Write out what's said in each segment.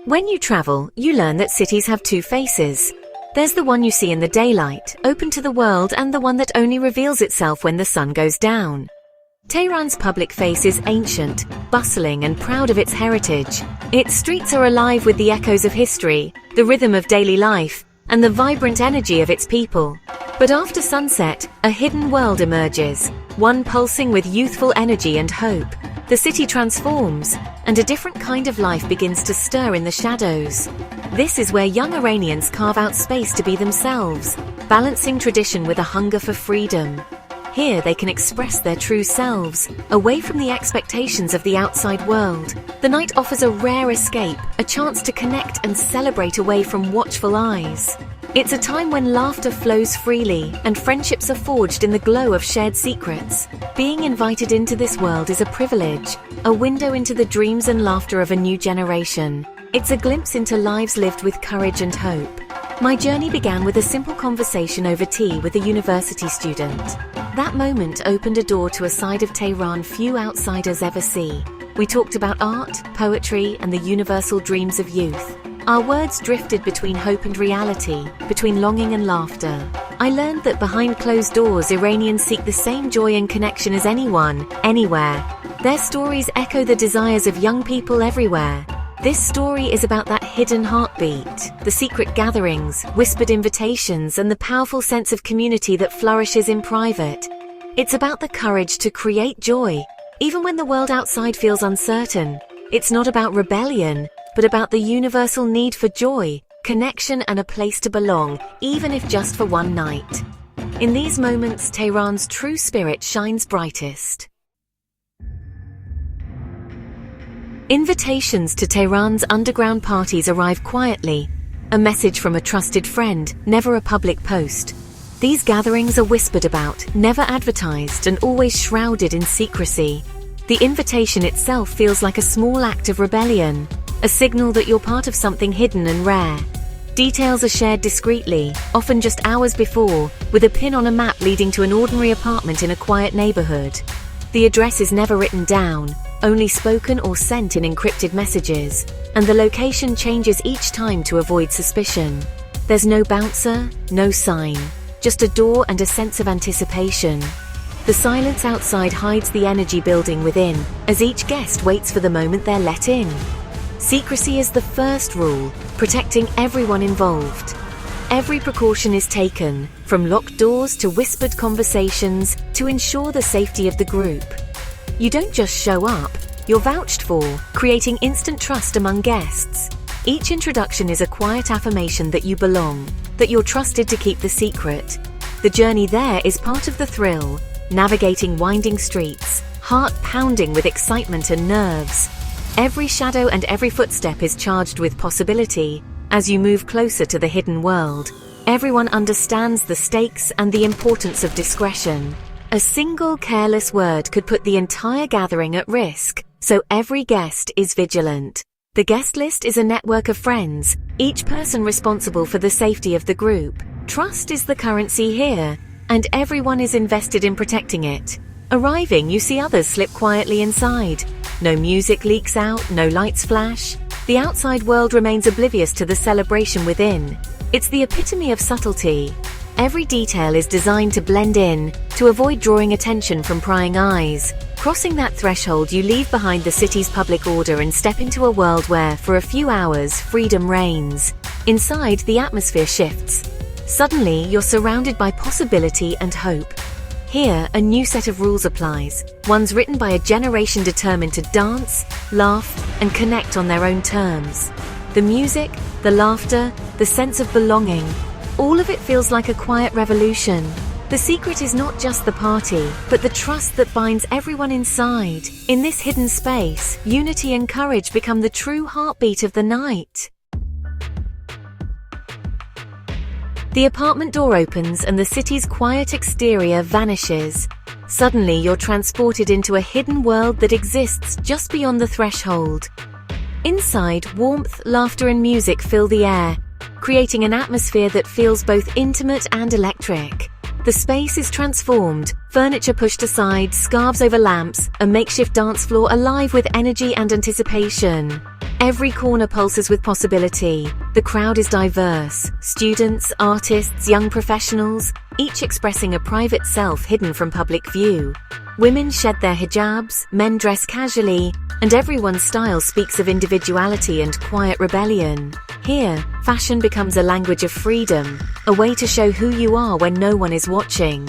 When you travel, you learn that cities have two faces. There's the one you see in the daylight, open to the world, and the one that only reveals itself when the sun goes down. Tehran's public face is ancient, bustling, and proud of its heritage. Its streets are alive with the echoes of history, the rhythm of daily life, and the vibrant energy of its people. But after sunset, a hidden world emerges, one pulsing with youthful energy and hope. The city transforms, and a different kind of life begins to stir in the shadows. This is where young Iranians carve out space to be themselves, balancing tradition with a hunger for freedom. Here they can express their true selves, away from the expectations of the outside world. The night offers a rare escape, a chance to connect and celebrate away from watchful eyes. It's a time when laughter flows freely and friendships are forged in the glow of shared secrets. Being invited into this world is a privilege, a window into the dreams and laughter of a new generation. It's a glimpse into lives lived with courage and hope. My journey began with a simple conversation over tea with a university student. That moment opened a door to a side of Tehran few outsiders ever see. We talked about art, poetry, and the universal dreams of youth. Our words drifted between hope and reality, between longing and laughter. I learned that behind closed doors, Iranians seek the same joy and connection as anyone, anywhere. Their stories echo the desires of young people everywhere. This story is about that hidden heartbeat, the secret gatherings, whispered invitations, and the powerful sense of community that flourishes in private. It's about the courage to create joy, even when the world outside feels uncertain. It's not about rebellion, but about the universal need for joy, connection, and a place to belong, even if just for one night. In these moments, Tehran's true spirit shines brightest. Invitations to Tehran's underground parties arrive quietly, a message from a trusted friend, never a public post. These gatherings are whispered about, never advertised, and always shrouded in secrecy. The invitation itself feels like a small act of rebellion, a signal that you're part of something hidden and rare. Details are shared discreetly, often just hours before, with a pin on a map leading to an ordinary apartment in a quiet neighborhood. The address is never written down, only spoken or sent in encrypted messages, and the location changes each time to avoid suspicion. There's no bouncer, no sign, just a door and a sense of anticipation. The silence outside hides the energy building within, as each guest waits for the moment they're let in. Secrecy is the first rule, protecting everyone involved. Every precaution is taken, from locked doors to whispered conversations, to ensure the safety of the group. You don't just show up, you're vouched for, creating instant trust among guests. Each introduction is a quiet affirmation that you belong, that you're trusted to keep the secret. The journey there is part of the thrill, navigating winding streets, heart pounding with excitement and nerves. Every shadow and every footstep is charged with possibility. As you move closer to the hidden world, everyone understands the stakes and the importance of discretion. A single careless word could put the entire gathering at risk, so every guest is vigilant. The guest list is a network of friends, each person responsible for the safety of the group. Trust is the currency here, and everyone is invested in protecting it. Arriving, you see others slip quietly inside. No music leaks out, no lights flash. The outside world remains oblivious to the celebration within. It's the epitome of subtlety. Every detail is designed to blend in, to avoid drawing attention from prying eyes. Crossing that threshold, you leave behind the city's public order and step into a world where, for a few hours, freedom reigns. Inside, the atmosphere shifts. Suddenly, you're surrounded by possibility and hope. Here, a new set of rules applies, ones written by a generation determined to dance, laugh, and connect on their own terms. The music, the laughter, the sense of belonging, all of it feels like a quiet revolution. The secret is not just the party, but the trust that binds everyone inside. In this hidden space, unity and courage become the true heartbeat of the night. The apartment door opens and the city's quiet exterior vanishes. Suddenly, you're transported into a hidden world that exists just beyond the threshold. Inside, warmth, laughter, and music fill the air, creating an atmosphere that feels both intimate and electric. The space is transformed, furniture pushed aside, scarves over lamps, a makeshift dance floor alive with energy and anticipation. Every corner pulses with possibility. The crowd is diverse. Students, artists, young professionals, each expressing a private self hidden from public view. Women shed their hijabs, men dress casually, and everyone's style speaks of individuality and quiet rebellion. Here, fashion becomes a language of freedom, a way to show who you are when no one is watching.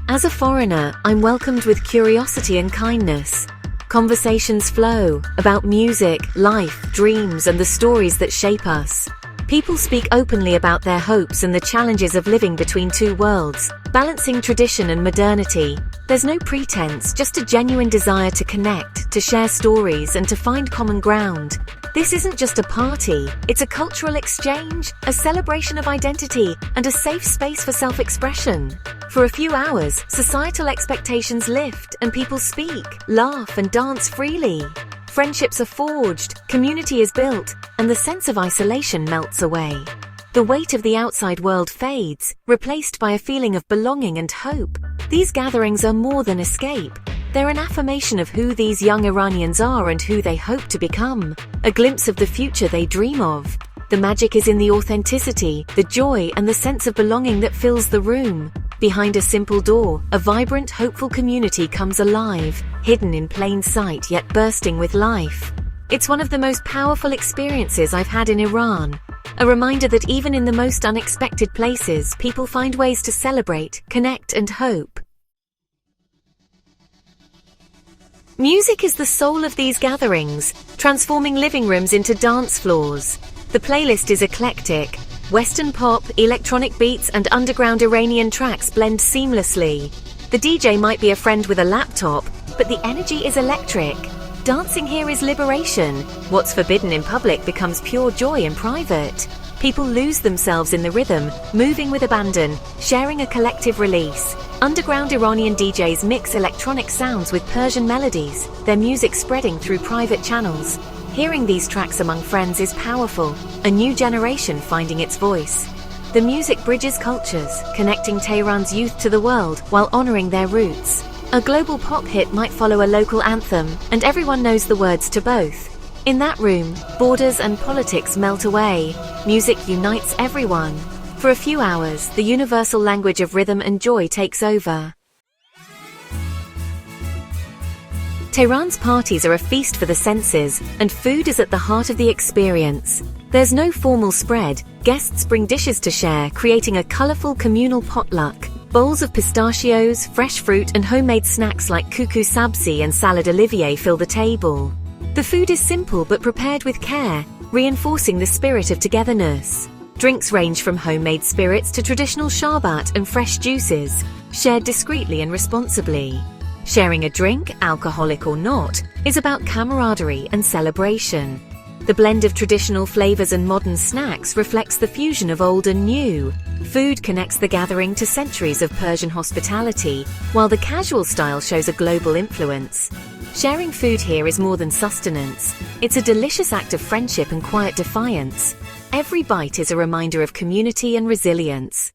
As a foreigner, I'm welcomed with curiosity and kindness. Conversations flow about music, life, dreams, and the stories that shape us. People speak openly about their hopes and the challenges of living between two worlds, balancing tradition and modernity. There's no pretense, just a genuine desire to connect, to share stories, and to find common ground. This isn't just a party, it's a cultural exchange, a celebration of identity, and a safe space for self-expression. For a few hours, societal expectations lift, and people speak, laugh, and dance freely. Friendships are forged, community is built, and the sense of isolation melts away. The weight of the outside world fades, replaced by a feeling of belonging and hope. These gatherings are more than escape. They're an affirmation of who these young Iranians are and who they hope to become, a glimpse of the future they dream of. The magic is in the authenticity, the joy, and the sense of belonging that fills the room. Behind a simple door, a vibrant, hopeful community comes alive, hidden in plain sight yet bursting with life. It's one of the most powerful experiences I've had in Iran. A reminder that even in the most unexpected places, people find ways to celebrate, connect, and hope. Music is the soul of these gatherings, transforming living rooms into dance floors. The playlist is eclectic. Western pop, electronic beats, and underground Iranian tracks blend seamlessly. The DJ might be a friend with a laptop, but the energy is electric. Dancing here is liberation. What's forbidden in public becomes pure joy in private. People lose themselves in the rhythm, moving with abandon, sharing a collective release. Underground Iranian DJs mix electronic sounds with Persian melodies, their music spreading through private channels. Hearing these tracks among friends is powerful, a new generation finding its voice. The music bridges cultures, connecting Tehran's youth to the world while honoring their roots. A global pop hit might follow a local anthem, and everyone knows the words to both. In that room, borders and politics melt away. Music unites everyone. For a few hours, the universal language of rhythm and joy takes over. Tehran's parties are a feast for the senses, and food is at the heart of the experience. There's no formal spread. Guests bring dishes to share, creating a colorful communal potluck. Bowls of pistachios, fresh fruit, and homemade snacks like kuku sabzi and salad olivier fill the table. The food is simple but prepared with care, reinforcing the spirit of togetherness. Drinks range from homemade spirits to traditional sharbat and fresh juices, shared discreetly and responsibly. Sharing a drink, alcoholic or not, is about camaraderie and celebration. The blend of traditional flavors and modern snacks reflects the fusion of old and new. Food connects the gathering to centuries of Persian hospitality, while the casual style shows a global influence. Sharing food here is more than sustenance. It's a delicious act of friendship and quiet defiance. Every bite is a reminder of community and resilience.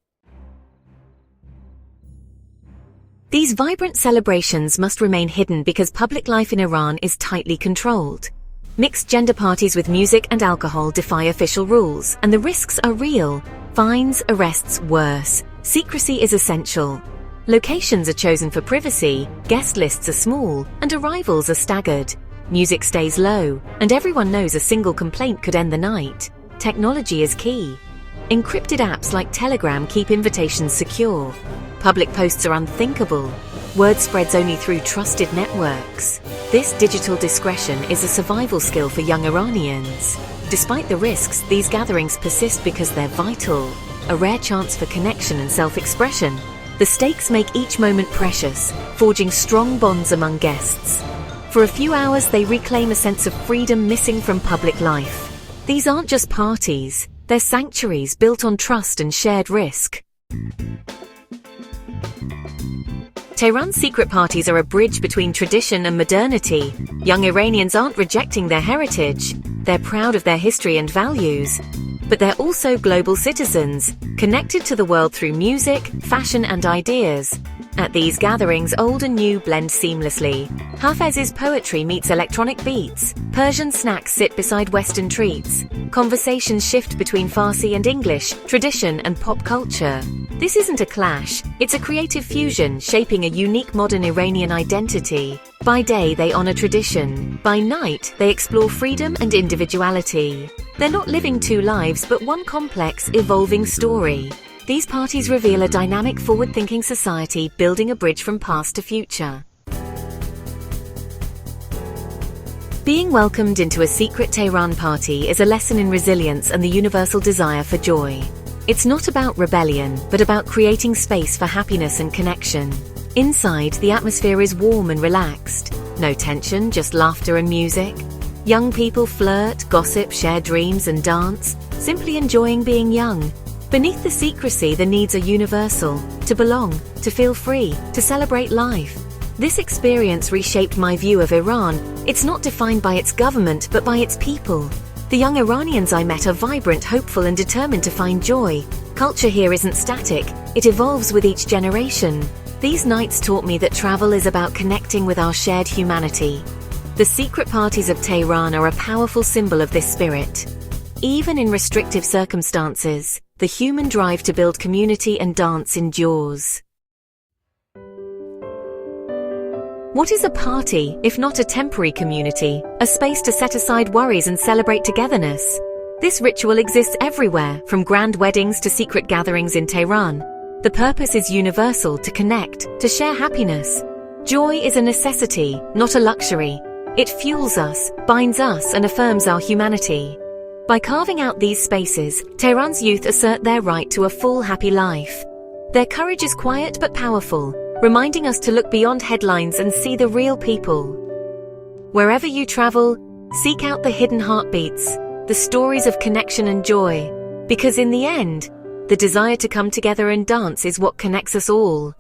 These vibrant celebrations must remain hidden because public life in Iran is tightly controlled. Mixed gender parties with music and alcohol defy official rules, and the risks are real. Fines, arrests, worse. Secrecy is essential. Locations are chosen for privacy, guest lists are small, and arrivals are staggered. Music stays low, and everyone knows a single complaint could end the night. Technology is key. Encrypted apps like Telegram keep invitations secure. Public posts are unthinkable. Word spreads only through trusted networks. This digital discretion is a survival skill for young Iranians. Despite the risks, these gatherings persist because they're vital, a rare chance for connection and self-expression. The stakes make each moment precious, forging strong bonds among guests. For a few hours, they reclaim a sense of freedom missing from public life. These aren't just parties, they're sanctuaries built on trust and shared risk. Tehran's secret parties are a bridge between tradition and modernity. Young Iranians aren't rejecting their heritage. They're proud of their history and values. But they're also global citizens, connected to the world through music, fashion, and ideas. At these gatherings, old and new blend seamlessly. Hafez's poetry meets electronic beats. Persian snacks sit beside Western treats. Conversations shift between Farsi and English, tradition and pop culture. This isn't a clash, it's a creative fusion shaping a unique modern Iranian identity. By day, they honor tradition. By night, they explore freedom and individuality. They're not living two lives, but one complex, evolving story. These parties reveal a dynamic, forward-thinking society building a bridge from past to future. Being welcomed into a secret Tehran party is a lesson in resilience and the universal desire for joy. It's not about rebellion, but about creating space for happiness and connection. Inside, the atmosphere is warm and relaxed. No tension, just laughter and music. Young people flirt, gossip, share dreams and dance, simply enjoying being young. Beneath the secrecy, the needs are universal: to belong, to feel free, to celebrate life. This experience reshaped my view of Iran. It's not defined by its government, but by its people. The young Iranians I met are vibrant, hopeful, and determined to find joy. Culture here isn't static, it evolves with each generation. These nights taught me that travel is about connecting with our shared humanity. The secret parties of Tehran are a powerful symbol of this spirit. Even in restrictive circumstances, the human drive to build community and dance endures. What is a party, if not a temporary community, a space to set aside worries and celebrate togetherness? This ritual exists everywhere, from grand weddings to secret gatherings in Tehran. The purpose is universal: to connect, to share happiness. Joy is a necessity, not a luxury. It fuels us, binds us, and affirms our humanity. By carving out these spaces, Tehran's youth assert their right to a full, happy life. Their courage is quiet but powerful, reminding us to look beyond headlines and see the real people. Wherever you travel, seek out the hidden heartbeats, the stories of connection and joy, because in the end, the desire to come together and dance is what connects us all.